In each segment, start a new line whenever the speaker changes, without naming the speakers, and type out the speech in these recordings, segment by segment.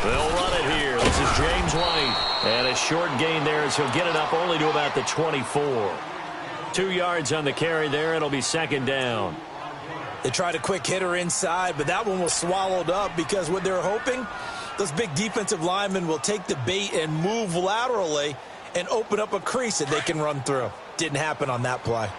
They'll run it here. This is James White. And a short gain there as he'll get it up only to about the 24. 2 yards on the carry there. It'll be second down.
They tried a quick hitter inside, but that one was swallowed up because what they're hoping, those big defensive linemen will take the bait and move laterally and open up a crease that they can run through. Didn't happen on that play.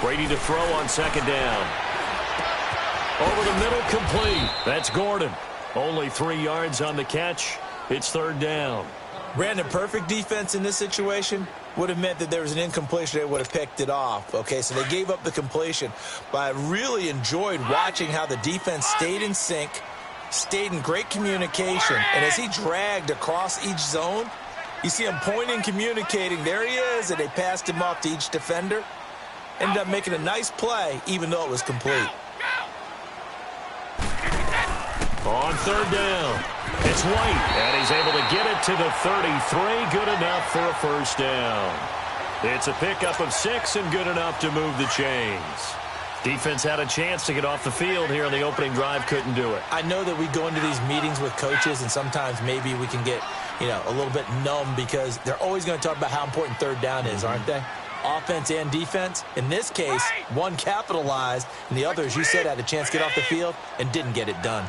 Brady to throw on second down. Over the middle, complete. That's Gordon. Only 3 yards on the catch. It's third down.
Brandon, perfect defense in this situation would have meant that there was an incompletion. They would have picked it off. Okay, so they gave up the completion. But I really enjoyed watching how the defense stayed in sync, stayed in great communication. And as he dragged across each zone, you see him pointing, communicating. There he is, and they passed him off to each defender. Ended up making a nice play, even though it was complete.
On third down, it's White, and he's able to get it to the 33. Good enough for a first down. It's a pickup of 6 and good enough to move the chains. Defense had a chance to get off the field here on the opening drive, couldn't do it.
I know that we go into these meetings with coaches, and sometimes maybe we can get, a little bit numb because they're always going to talk about how important third down is, aren't they? Offense and defense. In this case, one capitalized, and the other, as you said, had a chance to get off the field and didn't get it done.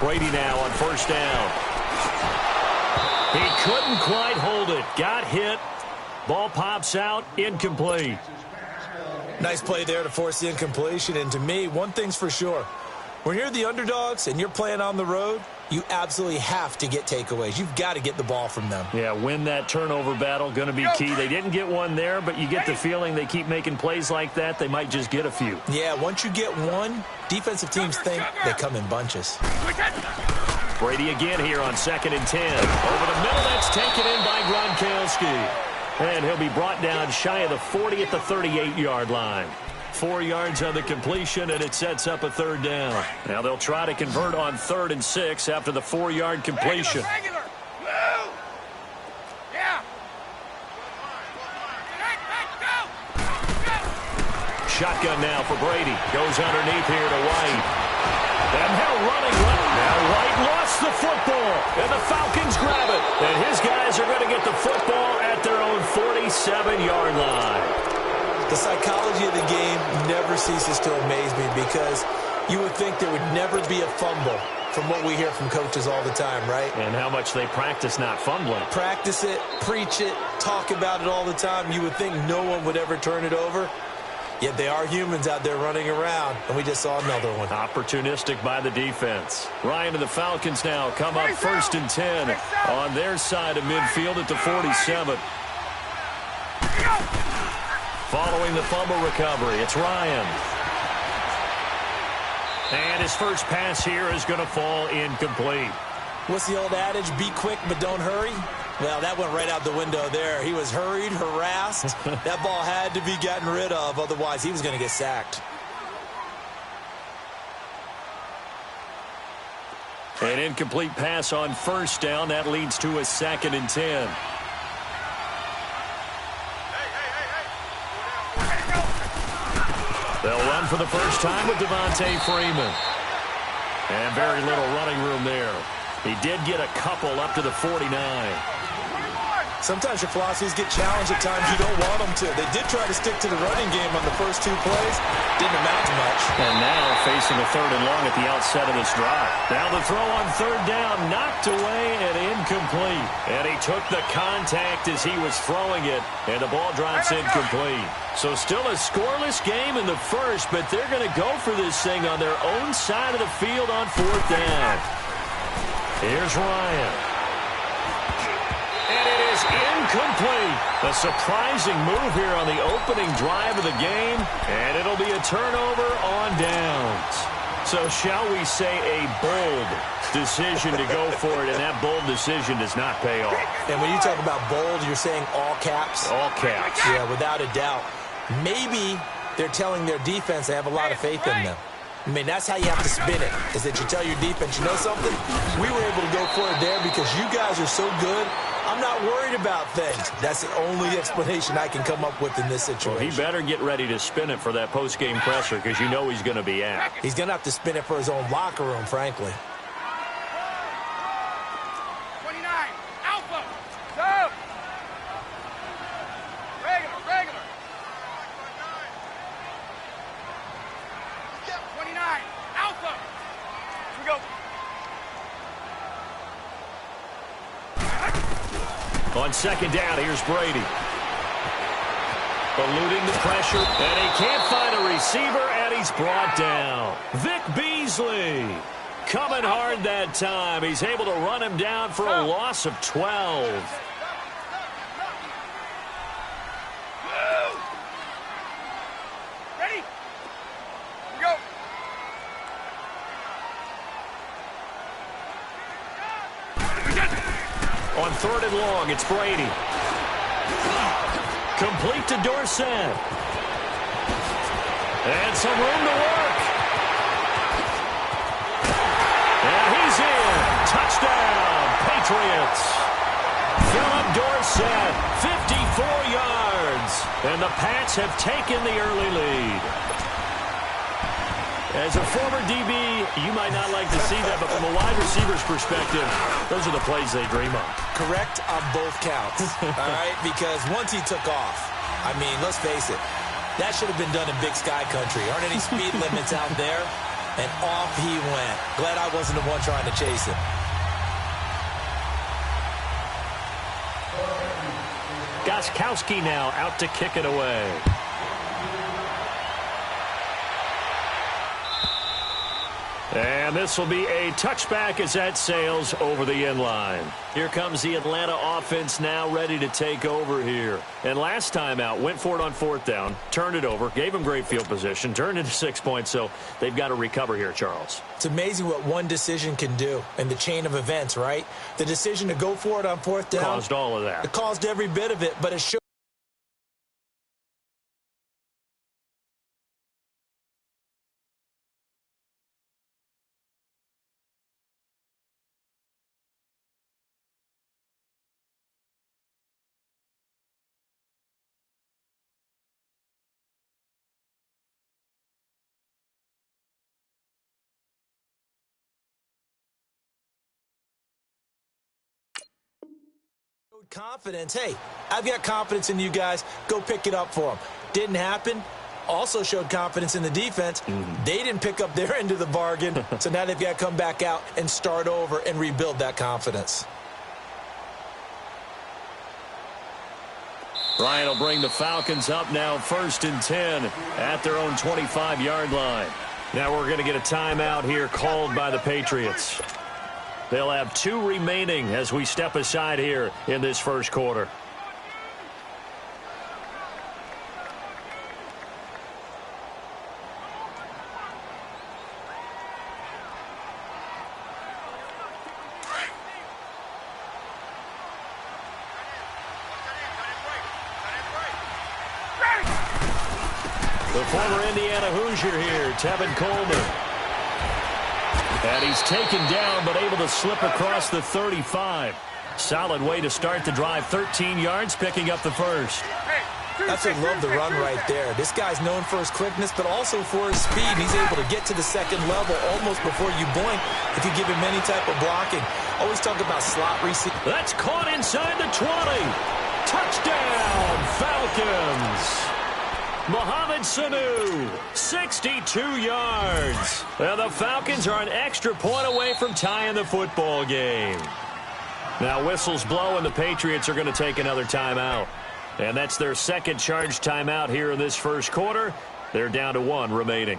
Brady now on first down. He couldn't quite hold it. Got hit. Ball pops out. Incomplete.
Nice play there to force the incompletion. And to me, one thing's for sure. When you're the underdogs and you're playing on the road, you absolutely have to get takeaways. You've got to get the ball from them.
Yeah, win that turnover battle. Going to be key. They didn't get one there, but you get the feeling they keep making plays like that. They might just get a few.
Yeah, once you get one, defensive teams think they come in bunches.
Brady again here on 2nd and 10. Over the middle, that's taken in by Gronkowski. And he'll be brought down shy of the 40 at the 38-yard line. 4 yards on the completion, and it sets up a third down. Now they'll try to convert on 3rd and 6 after the 4-yard completion. Shotgun now for Brady. Goes underneath here to White. And now running right. Now White lost the football, and the Falcons grab it. And his guys are going to get the football at their own 47-yard line.
The psychology of the game never ceases to amaze me because you would think there would never be a fumble from what we hear from coaches all the time, right?
And how much they practice not fumbling.
Practice it, preach it, talk about it all the time. You would think no one would ever turn it over. Yet they are humans out there running around, and we just saw another one.
Opportunistic by the defense. Ryan and the Falcons now come up 1st and 10 on their side of midfield at the 47. Following the fumble recovery, it's Ryan. And his first pass here is going to fall incomplete.
What's the old adage? Be quick, but don't hurry. Well, that went right out the window there. He was hurried, harassed. That ball had to be gotten rid of. Otherwise, he was going to get sacked.
An incomplete pass on first down. That leads to a 2nd and 10. They'll run for the first time with Devontae Freeman. And very little running room there. He did get a couple up to the 49.
Sometimes your philosophies get challenged at times you don't want them to. They did try to stick to the running game on the first 2 plays. Didn't amount to much.
And now facing a 3rd and long at the outset of this drive. Now the throw on 3rd down, knocked away and incomplete. And he took the contact as he was throwing it, and the ball drops incomplete. So still a scoreless game in the first, but they're going to go for this thing on their own side of the field on 4th down. Here's Ryan. And it is incomplete. A surprising move here on the opening drive of the game, and it'll be a turnover on downs. So shall we say a bold decision to go for it, and that bold decision does not pay off.
And when you talk about bold, you're saying all caps?
All caps.
Yeah, without a doubt. Maybe they're telling their defense they have a lot of faith in them. I mean, that's how you have to spin it, is that you tell your defense, you know something? We were able to go for it there because you guys are so good. I'm not worried about things. That's the only explanation I can come up with in this situation.
Well, he better get ready to spin it for that post-game presser because you know he's going to be out.
He's going to have to spin it for his own locker room, frankly.
29, Alpha, sub. Regular. 29, Alpha. Here we go.
On 2nd down, here's Brady. Eluding the pressure, and he can't find a receiver, and he's brought down. Vic Beasley coming hard that time. He's able to run him down for a loss of 12.
Ready? Here we go.
On 3rd and long, it's Brady. Complete to Dorsett. And some room to work. And he's in. Touchdown, Patriots. Philip Dorsett, 54 yards. And the Pats have taken the early lead. As a former DB, you might not like to see that, but from a wide receiver's perspective, those are the plays they dream of.
Correct on both counts, all right? Because once he took off, I mean, let's face it, that should have been done in Big Sky Country. Aren't any speed limits out there? And off he went. Glad I wasn't the one trying to chase him.
Gostkowski now out to kick it away. And this will be a touchback as that sails over the end line. Here comes the Atlanta offense now ready to take over here. And last time out, went for it on 4th down, turned it over, gave them great field position, turned into 6 points, so they've got to recover here, Charles.
It's amazing what one decision can do in the chain of events, right? The decision to go for it on 4th down.
Caused all of that.
It caused every bit of it, but it showed. Confidence. Hey, I've got confidence in you guys. Go pick it up for them. Didn't happen. Also showed confidence in the defense. They didn't pick up their end of the bargain, so now they've got to come back out and start over and rebuild that confidence.
Ryan will bring the Falcons up now 1st and 10 at their own 25-yard line. Now we're going to get a timeout here called by the Patriots. They'll have 2 remaining as we step aside here in this first quarter. The former Indiana Hoosier here, Tevin Coleman. And he's taken down, but able to slip across the 35. Solid way to start the drive. 13 yards, picking up the first.
That's a love the run right there. This guy's known for his quickness, but also for his speed. He's able to get to the second level almost before you blink if you give him any type of blocking. Always talk about slot receiver.
That's caught inside the 20. Touchdown, Falcons. Mohamed Sanu, 62 yards. And the Falcons are an extra point away from tying the football game. Now whistles blow and the Patriots are going to take another timeout. And that's their second charge timeout here in this first quarter. They're down to 1 remaining.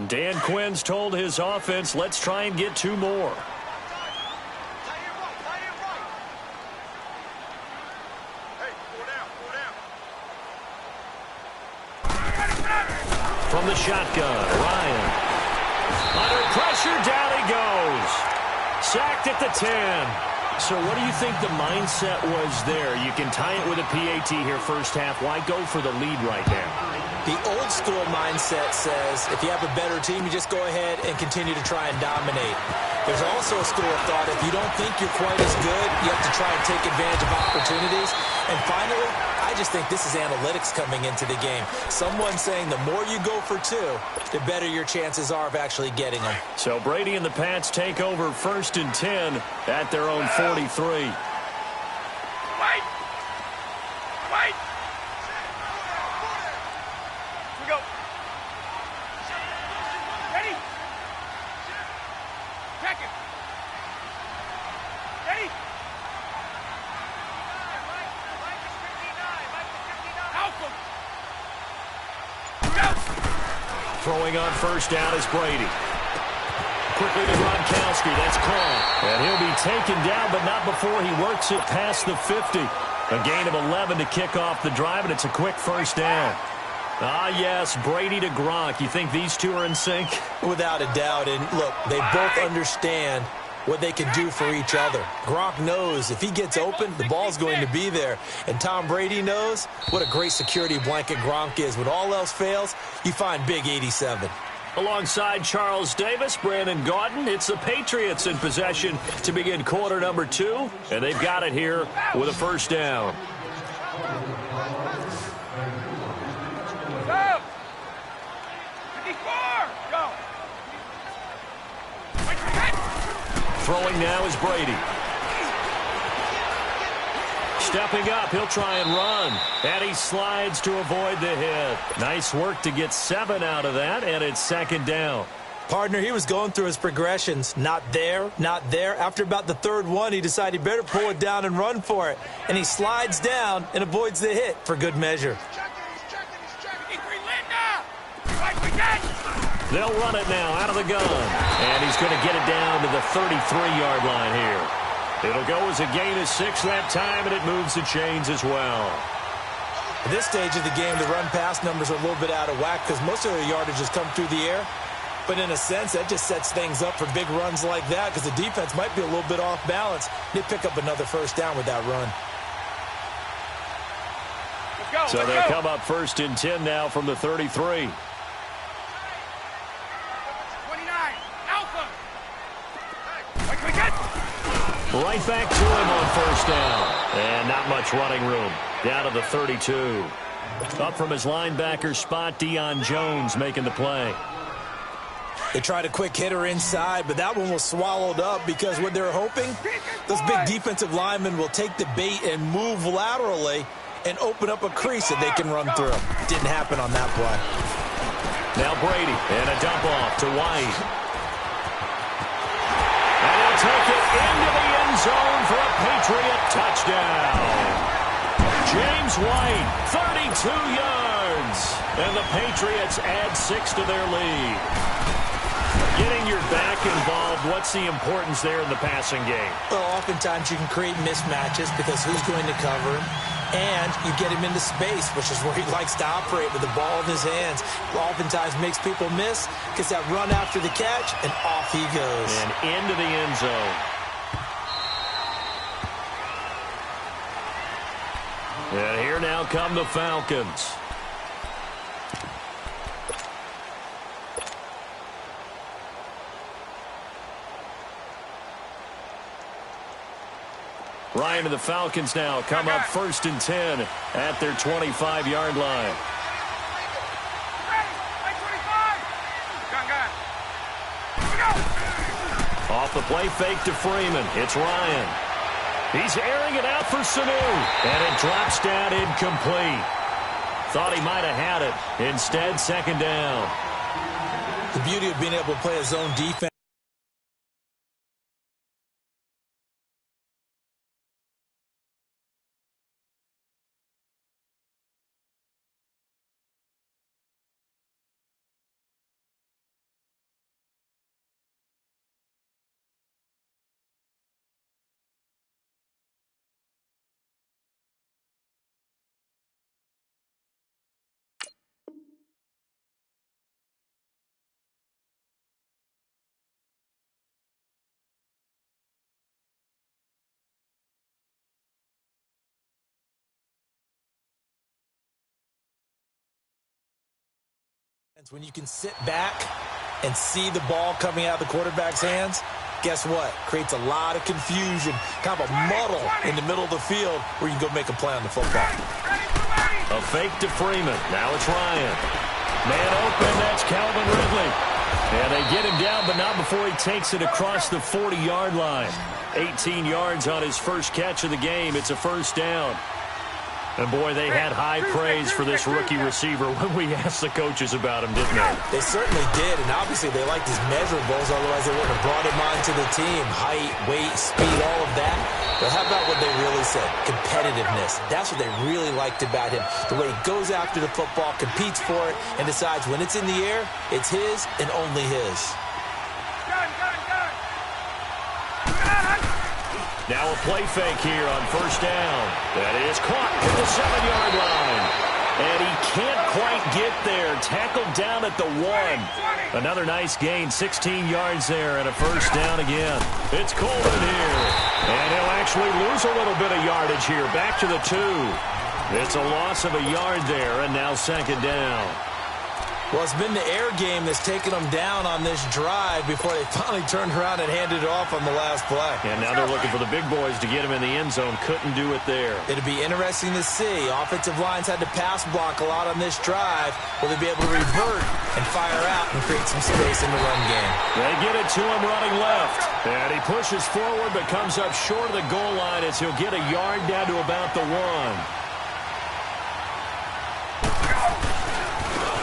Dan Quinn's told his offense, let's try and get 2 more. From the shotgun, Ryan. Under pressure, down he goes. Sacked at the 10. So what do you think the mindset was there? You can tie it with a PAT here first half. Why go for the lead right now?
The old school mindset says if you have a better team, you just go ahead and continue to try and dominate. There's also a school of thought, if you don't think you're quite as good, you have to try and take advantage of opportunities. And finally, I just think this is analytics coming into the game. Someone saying the more you go for 2, the better your chances are of actually getting them.
So Brady and the Pats take over 1st and 10 at their own 43.
Wait! Wait! We go. Ready? Check it. Ready? Alpha. Go!
Throwing on first down is Brady. Quickly to Gronkowski. That's caught. And he'll be taken down, but not before he works it past the 50. A gain of 11 to kick off the drive, and it's a quick first down. Ah, yes, Brady to Gronk. You think these two are in sync?
Without a doubt. And look, they both understand what they can do for each other. Gronk knows if he gets open, the ball's going to be there. And Tom Brady knows what a great security blanket Gronk is. When all else fails, you find big 87.
Alongside Charles Davis, Brandon Gaudin, it's the Patriots in possession to begin quarter number 2. And they've got it here with a first down.
Go! 54! Go!
Throwing now is Brady. Stepping up, he'll try and run. And he slides to avoid the hit. Nice work to get 7 out of that, and it's second down.
Partner, he was going through his progressions. Not there, not there. After about the third one, he decided he better pull it down and run for it. And he slides down and avoids the hit for good measure.
They'll run it now out of the gun. And he's going to get it down to the 33-yard line here. It'll go as a gain of 6 that time, and it moves the chains as well.
At this stage of the game, the run-pass numbers are a little bit out of whack because most of their yardage has come through the air. But in a sense, that just sets things up for big runs like that because the defense might be a little bit off balance. They pick up another first down with that run.
So they come up 1st and 10 now from the 33. Right back to him on first down. And not much running room. Down to the 32. Up from his linebacker spot, Deion Jones making the play.
They tried a quick hitter inside, but that one was swallowed up because what they're hoping, those big defensive linemen will take the bait and move laterally and open up a crease that they can run through. Didn't happen on that play.
Now Brady and a dump off to White. And he'll take it into the end zone for a Patriot touchdown. James White, 32 yards. And the Patriots add 6 to their lead. Getting your back involved, what's the importance there in the passing game?
Well, oftentimes you can create mismatches because who's going to cover him? And you get him into space, which is where he likes to operate with the ball in his hands. Oftentimes makes people miss, gets that run after the catch, and off he goes.
And into the end zone. And here now come the Falcons. Ryan and the Falcons now come up 1st and 10 at their 25-yard line. Off the play fake to Freeman. It's Ryan. He's airing it out for Sanu. And it drops down incomplete. Thought he might have had it. Instead, 2nd down.
The beauty of being able to play a zone defense. When you can sit back and see the ball coming out of the quarterback's hands, guess what? Creates a lot of confusion, kind of a muddle in the middle of the field where you can go make a play on the football.
A fake to Freeman. Now it's Ryan. Man open, that's Calvin Ridley. And they get him down, but not before he takes it across the 40-yard line. 18 yards on his first catch of the game. It's a 1st down. And, boy, they had high praise for this rookie receiver when we asked the coaches about him, didn't they?
They certainly did, and obviously they liked his measurables, otherwise they wouldn't have brought him onto the team. Height, weight, speed, all of that. But how about what they really said? Competitiveness. That's what they really liked about him. The way he goes after the football, competes for it, and decides when it's in the air, it's his and only his.
Now a play fake here on 1st down. That is caught at the 7-yard line. And he can't quite get there. Tackled down at the 1. Another nice gain, 16 yards there, and a 1st down again. It's Coleman here. And he'll actually lose a little bit of yardage here. Back to the 2. It's a loss of a yard there, and now 2nd down.
Well, it's been the air game that's taken them down on this drive before they finally turned around and handed it off on the last play.
And now they're looking for the big boys to get him in the end zone. Couldn't do it there.
It'll be interesting to see. Offensive lines had to pass block a lot on this drive. Will they be able to revert and fire out and create some space in the run game?
They get it to him running left. And he pushes forward but comes up short of the goal line as he'll get a yard down to about the 1.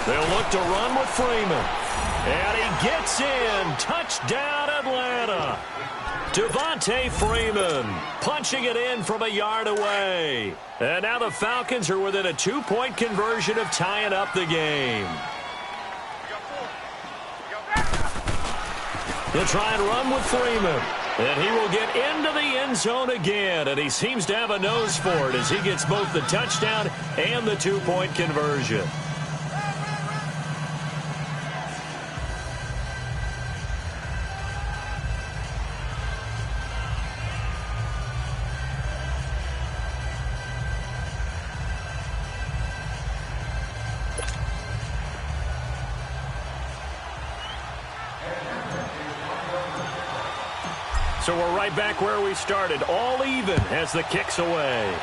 They'll look to run with Freeman. And he gets in. Touchdown, Atlanta. Devontae Freeman punching it in from a yard away. And now the Falcons are within a 2-point conversion of tying up the game. They'll try and run with Freeman. And he will get into the end zone again. And he seems to have a nose for it as he gets both the touchdown and the 2-point conversion. So we're right back where we started, all even as the kick's away.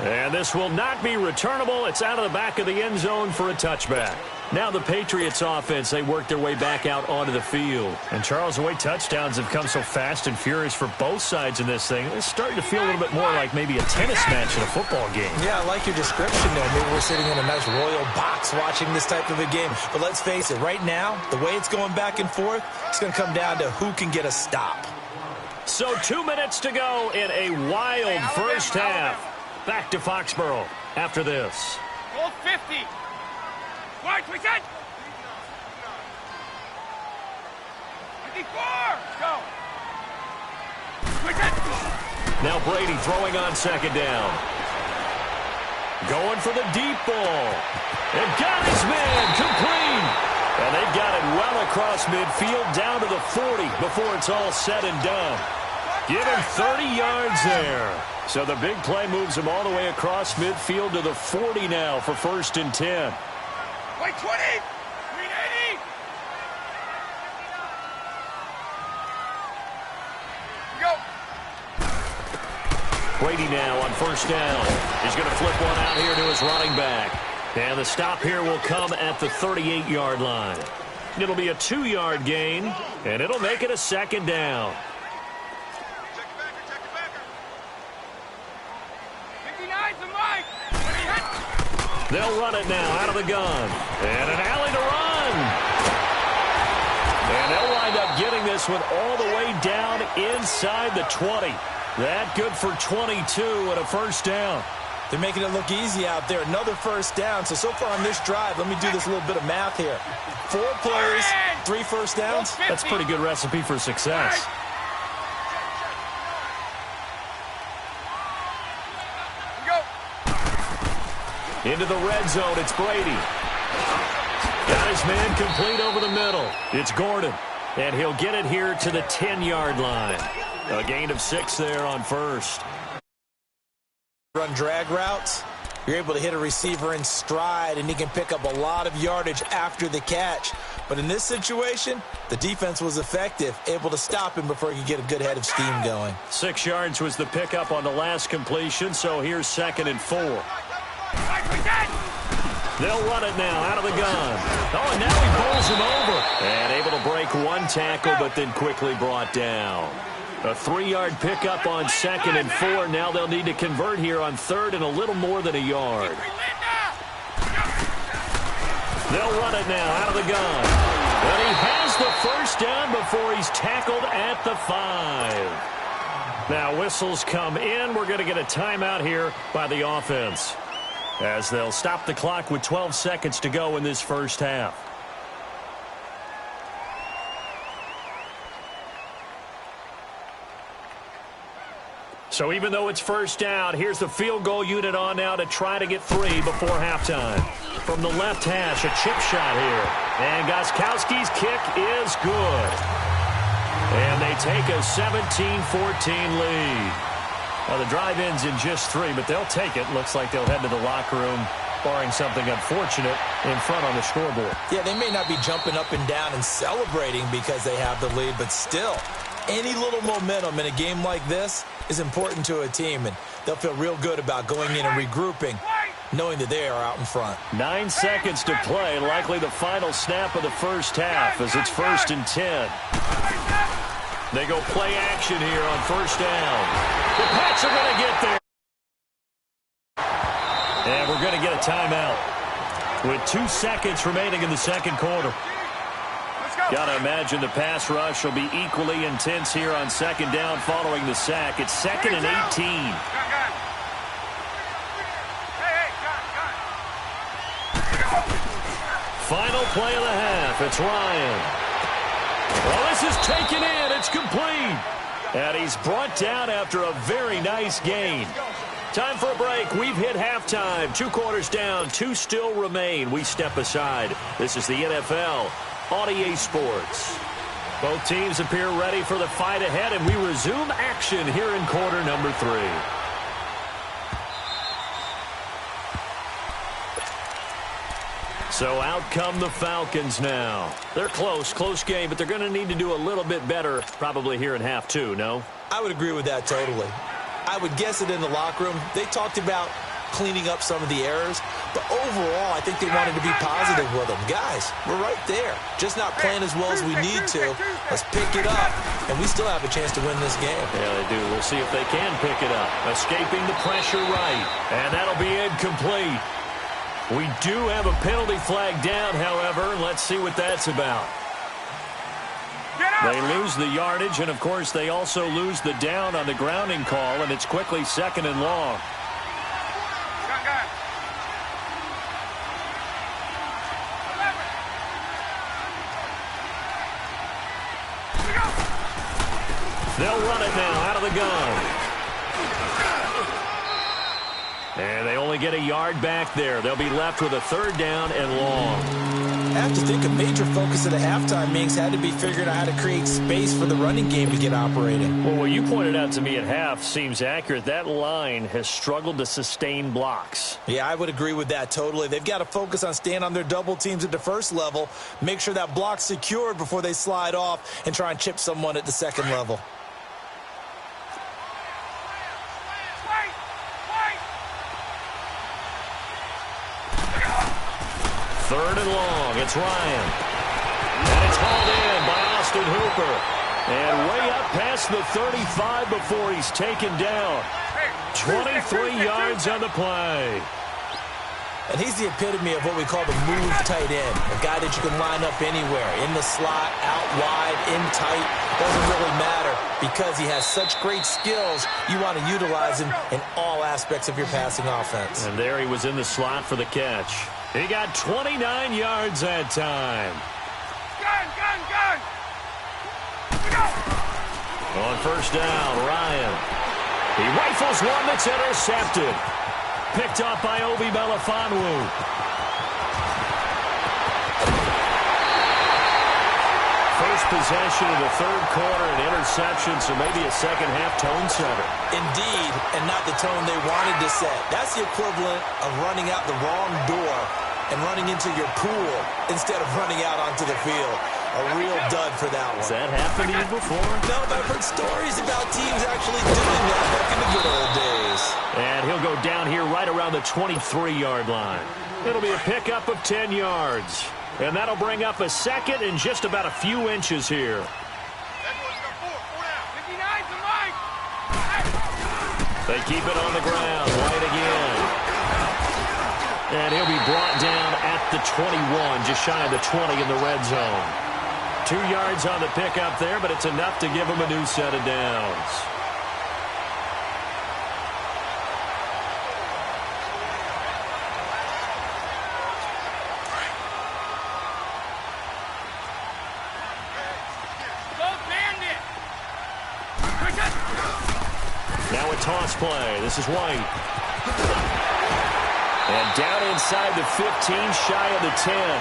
And this will not be returnable. It's out of the back of the end zone for a touchback. Now the Patriots offense, they work their way back out onto the field. And Charles, the way touchdowns have come so fast and furious for both sides in this thing, it's starting to feel a little bit more like maybe a tennis match in a football game.
Yeah, I like your description there. Maybe we're sitting in a nice royal box watching this type of a game. But let's face it, right now, the way it's going back and forth, it's going to come down to who can get a stop.
So 2 minutes to go in a wild first half. Back to Foxborough after this.
Hold 50. Right, we said. 54. Go. We said.
Now Brady throwing on 2nd down. Going for the deep ball. And got his man complete. And they've got it well across midfield down to the 40 before it's all said and done. Give him 30 yards there. So the big play moves him all the way across midfield to the 40 now for 1st and 10.
Wait, 20! 380! Go!
Brady now on 1st down. He's going to flip one out here to his running back. And the stop here will come at the 38-yard line. It'll be a 2-yard gain, and it'll make it a 2nd down. They'll run it now out of the gun. And an alley to run. And they'll wind up getting this one all the way down inside the 20. That good for 22 and a 1st down.
They're making it look easy out there. Another 1st down. So far on this drive, let me do this little bit of math here. 4 plays, 3 1st downs.
That's a pretty good recipe for success. Into the red zone, it's Brady. Got his man complete over the middle. It's Gordon, and he'll get it here to the 10-yard line. A gain of 6 there on 1st.
Run drag routes, you're able to hit a receiver in stride, and he can pick up a lot of yardage after the catch. But in this situation, the defense was effective, able to stop him before he could get a good head of steam going.
6 yards was the pickup on the last completion, so here's 2nd and 4. They'll run it now out of the gun. Oh, and now he bowls him over. And able to break 1 tackle, but then quickly brought down. A 3-yard pickup on 2nd and 4. Now they'll need to convert here on 3rd and a little more than a yard. They'll run it now out of the gun. But he has the 1st down before he's tackled at the 5. Now whistles come in. We're going to get a timeout here by the offense, as they'll stop the clock with 12 seconds to go in this 1st half. So even though it's 1st down, here's the field goal unit on now to try to get 3 before halftime. From the left hash, a chip shot here. And Gostkowski's kick is good. And they take a 17-14 lead. Well, the drive ends in just 3, but they'll take it. Looks like they'll head to the locker room, barring something unfortunate, in front on the scoreboard.
Yeah, they may not be jumping up and down and celebrating because they have the lead, but still, any little momentum in a game like this is important to a team, and they'll feel real good about going in and regrouping, knowing that they are out in front.
9 seconds to play, likely the final snap of the 1st half, as it's 1st and 10. They go play action here on 1st down. The Pats are going to get there. And we're going to get a timeout with 2 seconds remaining in the 2nd quarter. Got to imagine the pass rush will be equally intense here on 2nd down following the sack. It's 2nd and 18. Final play of the half. It's Ryan. Well, this is taken in. It's complete. And he's brought down after a very nice gain. Time for a break. We've hit halftime. 2 quarters down. 2 still remain. We step aside. This is the NFL on EA Sports. Both teams appear ready for the fight ahead, and we resume action here in quarter number 3. So out come the Falcons now. They're close game, but they're going to need to do a little bit better probably here in half 2, no?
I would agree with that totally. I would guess it in the locker room. They talked about cleaning up some of the errors, but overall, I think they wanted to be positive with them. Guys, we're right there. Just not playing as well as we need to. Let's pick it up, and we still have a chance to win this game.
Yeah, they do. We'll see if they can pick it up. Escaping the pressure right, and that'll be incomplete. We do have a penalty flag down, however. Let's see what that's about. They lose the yardage, and, of course, they also lose the down on the grounding call, and it's quickly 2nd and long. They'll run it now out of the gun. And they only get a yard back there. They'll be left with a 3rd down and long.
I have to think a major focus of the halftime meetings had to be figuring out how to create space for the running game to get operating.
Well, what you pointed out to me at half seems accurate. That line has struggled to sustain blocks.
Yeah, I would agree with that totally. They've got to focus on staying on their double teams at the first level, make sure that block's secured before they slide off and try and chip someone at the second level.
Third and long, it's Ryan. And it's hauled in by Austin Hooper. And way up past the 35 before he's taken down. 23 yards on the play.
And he's the epitome of what we call the move tight end. A guy that you can line up anywhere. In the slot, out wide, in tight. Doesn't really matter because he has such great skills. You want to utilize him in all aspects of your passing offense.
And there he was in the slot for the catch. He got 29 yards that time.
Gun!
On first down, Ryan. He rifles one that's intercepted. Picked up by Obi Melifonwu. First possession of the third quarter, an interception, so maybe a second-half tone setter.
Indeed, and not the tone they wanted to set. That's the equivalent of running out the wrong door and running into your pool instead of running out onto the field. A real dud for that one.
Has that happened to you before?
No, but I've heard stories about teams actually doing that back in the good old days.
And he'll go down here right around the 23-yard line. It'll be a pickup of 10 yards. And that'll bring up a second in just about a few inches here. They keep it on the ground. White again. And he'll be brought down at the 21, just shy of the 20 in the red zone. 2 yards on the pickup there, but it's enough to give him a new set of downs. Now a toss play. This is White. And down inside the 15, shy of the 10.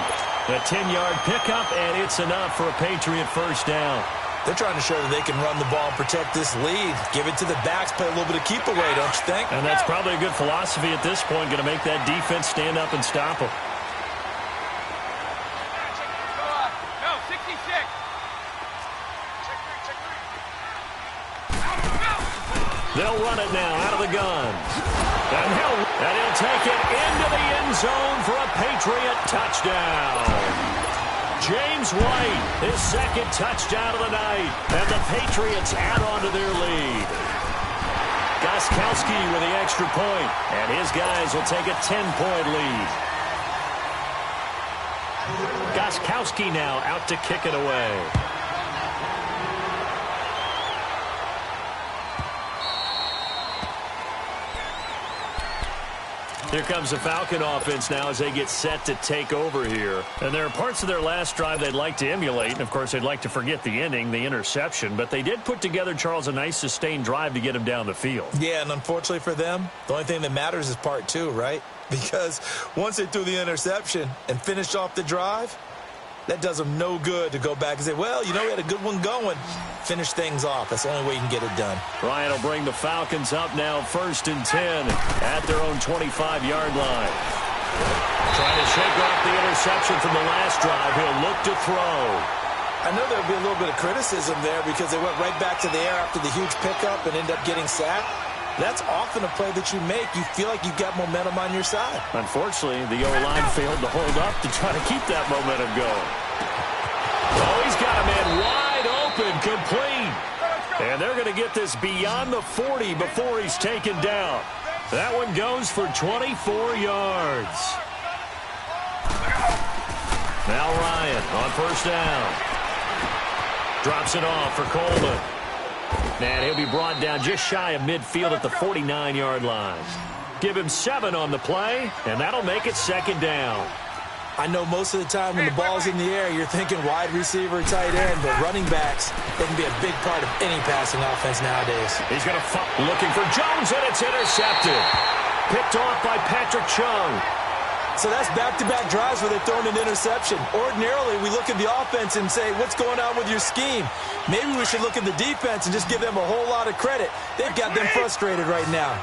A 10-yard pickup, and it's enough for a Patriot first down.
They're trying to show that they can run the ball and protect this lead. Give it to the backs, play a little bit of keep away, don't you think?
And that's probably a good philosophy at this point, going to make that defense stand up and stop them.
No, 66.
They'll run it now out of the gun. And he'll take it into the end zone for a Patriot touchdown. James White, his second touchdown of the night. And the Patriots add on to their lead. Gostkowski with the extra point. And his guys will take a 10-point lead. Gostkowski now out to kick it away. Here comes the Falcon offense now as they get set to take over here. And there are parts of their last drive they'd like to emulate. And, of course, they'd like to forget the ending, the interception. But they did put together, Charles, a nice sustained drive to get him down the field.
Yeah, and unfortunately for them, the only thing that matters is part two, right? Because once they threw the interception and finished off the drive, that does them no good to go back and say, well, you know, we had a good one going. Finish things off. That's the only way you can get it done.
Ryan will bring the Falcons up now 1st and 10 at their own 25-yard line. Trying to shake off the interception from the last drive. He'll look to throw.
I know there'll be a little bit of criticism there because they went right back to the air after the huge pickup and ended up getting sacked. That's often a play that you make. You feel like you've got momentum on your side.
Unfortunately, the O-line failed to hold up to try to keep that momentum going. Oh, he's got a man wide open, complete. And they're going to get this beyond the 40 before he's taken down. That one goes for 24 yards. Now Ryan on first down. Drops it off for Coleman. And he'll be brought down just shy of midfield at the 49-yard line. Give him 7 on the play, and that'll make it 2nd down.
I know most of the time when the ball's in the air, you're thinking wide receiver, tight end, but running backs, they can be a big part of any passing offense nowadays.
He's going to looking for Jones, and it's intercepted. Picked off by Patrick Chung.
So that's back-to-back drives where they've thrown an interception. Ordinarily, we look at the offense and say, what's going on with your scheme? Maybe we should look at the defense and just give them a whole lot of credit. They've got them frustrated right now.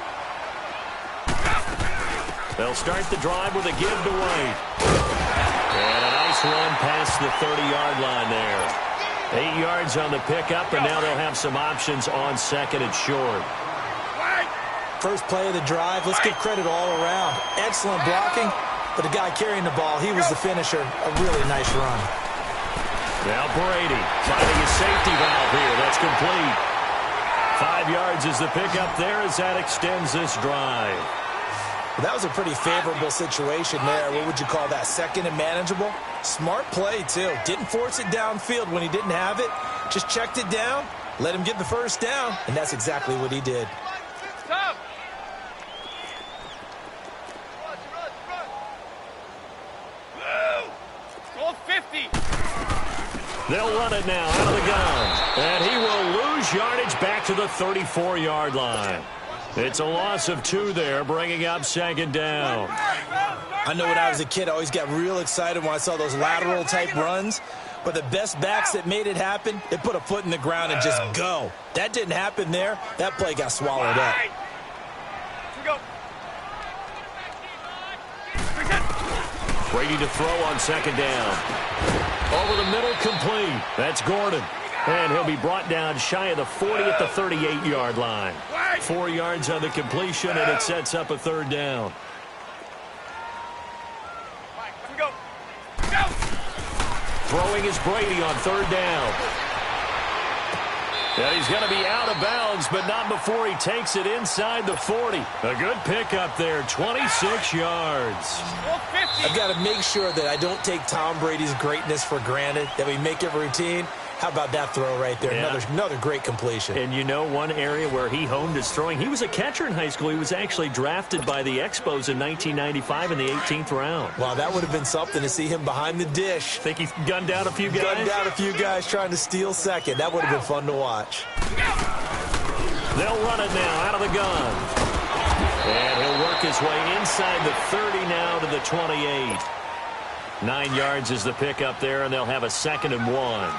They'll start the drive with a give to White. And a nice run past the 30-yard line there. 8 yards on the pickup, and now they'll have some options on second and short.
First play of the drive, let's give credit all around. Excellent blocking, but the guy carrying the ball, he was the finisher. A really nice run.
Now Brady finding a safety valve here. That's complete. 5 yards is the pickup there as that extends this drive.
Well, that was a pretty favorable situation there. What would you call that? Second and manageable? Smart play, too. Didn't force it downfield when he didn't have it. Just checked it down, let him get the first down, and that's exactly what he did.
Stop! Goal 50.
They'll run it now out of the gun. And he will lose yardage back to the 34-yard line. It's a loss of 2 there, bringing up second down.
I know when I was a kid, I always got real excited when I saw those lateral-type runs. But the best backs that made it happen, they put a foot in the ground and just go. That didn't happen there. That play got swallowed up.
Brady to throw on second down. Over the middle, complete. That's Gordon. And he'll be brought down shy of the 40 at the 38-yard line. 4 yards on the completion, and it sets up a third down. Throwing is Brady on third down. And he's going to be out of bounds, but not before he takes it inside the 40. A good pickup there, 26 yards.
I've got to make sure that I don't take Tom Brady's greatness for granted, that we make it routine. How about that throw right there?
Yeah.
Another great completion.
And you know one area where he honed his throwing? He was a catcher in high school. He was actually drafted by the Expos in 1995 in the 18th round.
Wow, that would have been something to see him behind the dish.
Think he's gunned down a few guys?
Gunned down a few guys trying to steal second. That would have been fun to watch.
They'll run it now out of the gun. And he'll work his way inside the 30 now to the 28. 9 yards is the pickup there, and they'll have a 2nd and 1.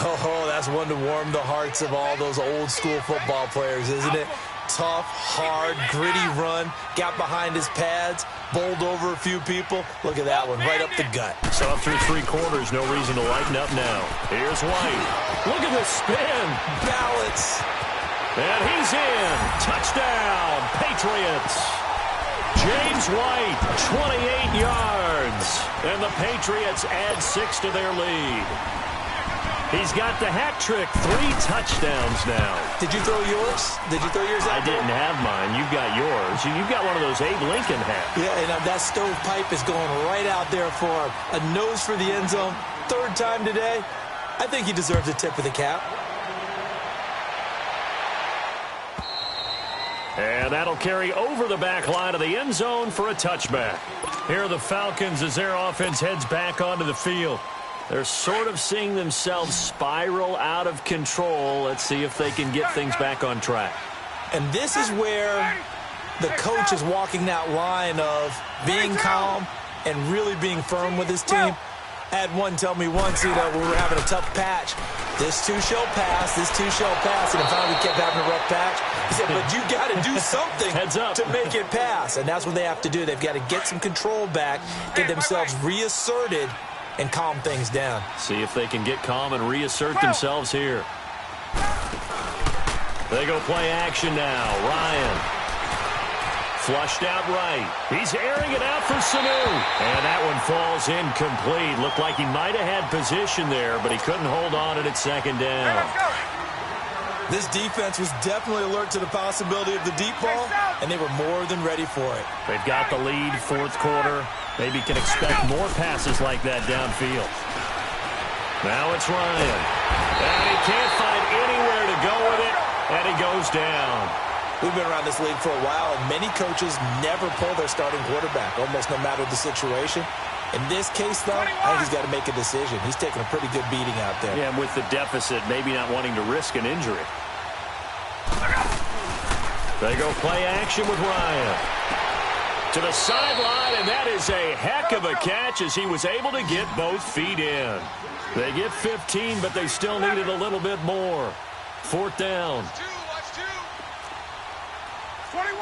Oh, that's one to warm the hearts of all those old school football players, isn't it? Tough, hard, gritty run, got behind his pads, bowled over a few people. Look at that one, right up the gut.
So up through 3 quarters, no reason to lighten up now. Here's White. Look at the spin.
Balance.
And he's in. Touchdown, Patriots. James White, 28 yards. And the Patriots add 6 to their lead. He's got the hat trick, 3 touchdowns now.
Did you throw yours? Did you throw yours out?
I didn't have mine. You've got yours. You've got one of those Abe Lincoln hats.
Yeah, and that stovepipe is going right out there for him. A nose for the end zone. 3rd time today. I think he deserves a tip of the cap.
And that'll carry over the back line of the end zone for a touchback. Here are the Falcons as their offense heads back onto the field. They're sort of seeing themselves spiral out of control. Let's see if they can get things back on track.
And this is where the coach is walking that line of being calm and really being firm with his team. I had one tell me once, we were having a tough patch. This too shall pass, this too shall pass. And finally we kept having a rough patch. He said, but you got to do something
Heads up.
to make it pass. And that's what they have to do. They've got to get some control back, get themselves reasserted, and calm things down.
See if they can get calm and reassert themselves here. They go play action now. Ryan. Flushed out right. He's airing it out for Sanu. And that one falls incomplete. Looked like he might have had position there, but he couldn't hold on at 2nd down.
This defense was definitely alert to the possibility of the deep ball, and they were more than ready for it.
They've got the lead, 4th quarter. Maybe can expect more passes like that downfield. Now it's Ryan. And he can't find anywhere to go with it, and he goes down.
We've been around this league for a while, and many coaches never pull their starting quarterback, almost no matter the situation. In this case, though, I think he's got to make a decision. He's taking a pretty good beating out there.
Yeah, and with the deficit, maybe not wanting to risk an injury. They go play action with Ryan. To the sideline, and that is a heck of a catch as he was able to get both feet in. They get 15, but they still needed a little bit more. Fourth down.
Watch two. 21.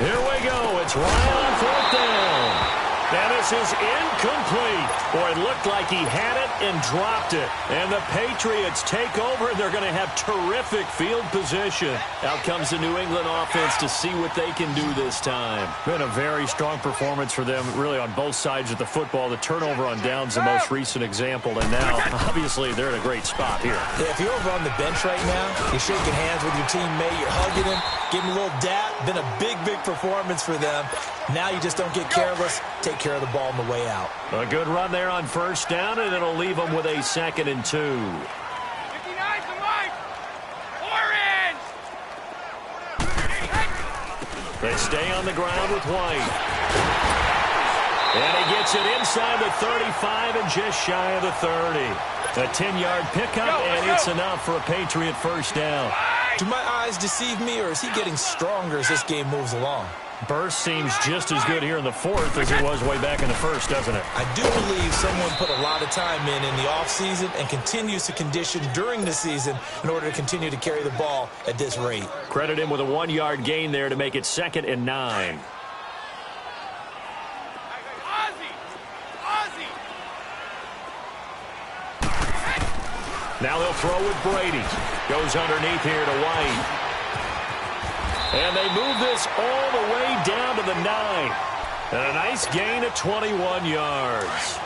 Here we go. It's Ryan on fourth down. And this is incomplete. Boy, it looked like he had it and dropped it. And the Patriots take over, and they're going to have terrific field position. Out comes the New England offense to see what they can do this time. Been a very strong performance for them, really, on both sides of the football. The turnover on downs, the most recent example. And now, obviously, they're in a great spot here.
Yeah, if you're over on the bench right now, you're shaking hands with your teammate, you're hugging him, giving him a little dap. Been a big, big performance for them. Now you just don't get careless. Take care of the ball on the way out.
A good run there on first down, and it'll leave them with a 2nd and 2.
59 to Mike. Orange.
They stay on the ground with White. And he gets it inside the 35 and just shy of the 30. A 10-yard pickup, and it's enough for a Patriot first down.
Do my eyes deceive me, or is he getting stronger as this game moves along?
Burst seems just as good here in the fourth as it was way back in the first, doesn't it?
I do believe someone put a lot of time in the offseason and continues to condition during the season in order to continue to carry the ball at this rate.
Credit him with a 1-yard gain there to make it 2nd and 9. Now they'll throw with Brady. Goes underneath here to White. And they move this all the way down to the 9. And a nice gain of 21 yards.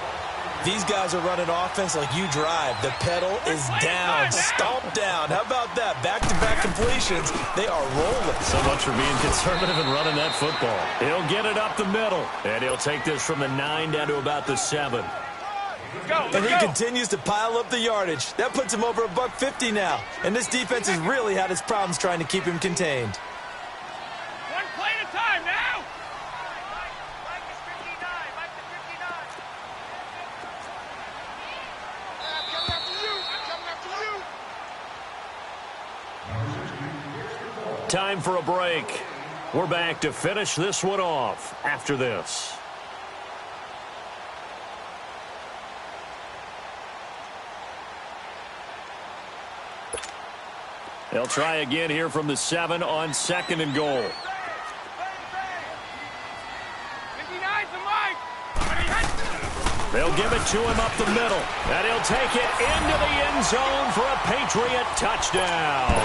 These guys are running offense like you drive. The pedal is down, stomped down. How about that? Back-to-back completions. They are rolling.
So much for being conservative and running that football. He'll get it up the middle. And he'll take this from the 9 down to about the 7.
And he continues to pile up the yardage. That puts him over $150 now. And this defense has really had its problems trying to keep him contained.
One play at a time now.
Mike is 59. Mike is 59.
I'm coming after you.
Time for a break. We're back to finish this one off after this. They'll try again here from the 7 on 2nd and goal.
59 to Mike.
They'll give it to him up the middle. And he'll take it into the end zone for a Patriot touchdown.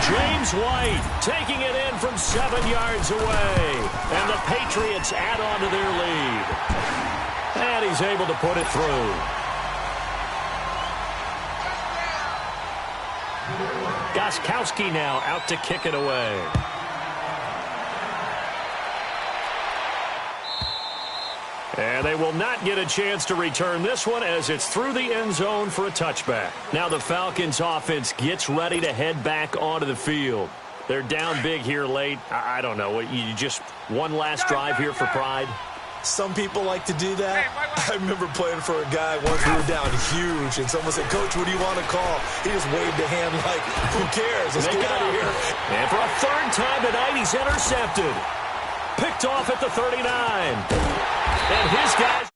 James White taking it in from 7 yards away. And the Patriots add on to their lead. And he's able to put it through. Gostkowski now out to kick it away. And they will not get a chance to return this one as it's through the end zone for a touchback. Now the Falcons offense gets ready to head back onto the field. They're down big here late. I don't know. You just one last drive here for pride?
Some people like to do that. I remember playing for a guy once. We were down huge, and someone said, "Coach, what do you want to call?" He just waved a hand like, "Who cares? Let's get out of here."
And for a 3rd time tonight, he's intercepted. Picked off at the 39. And his guys...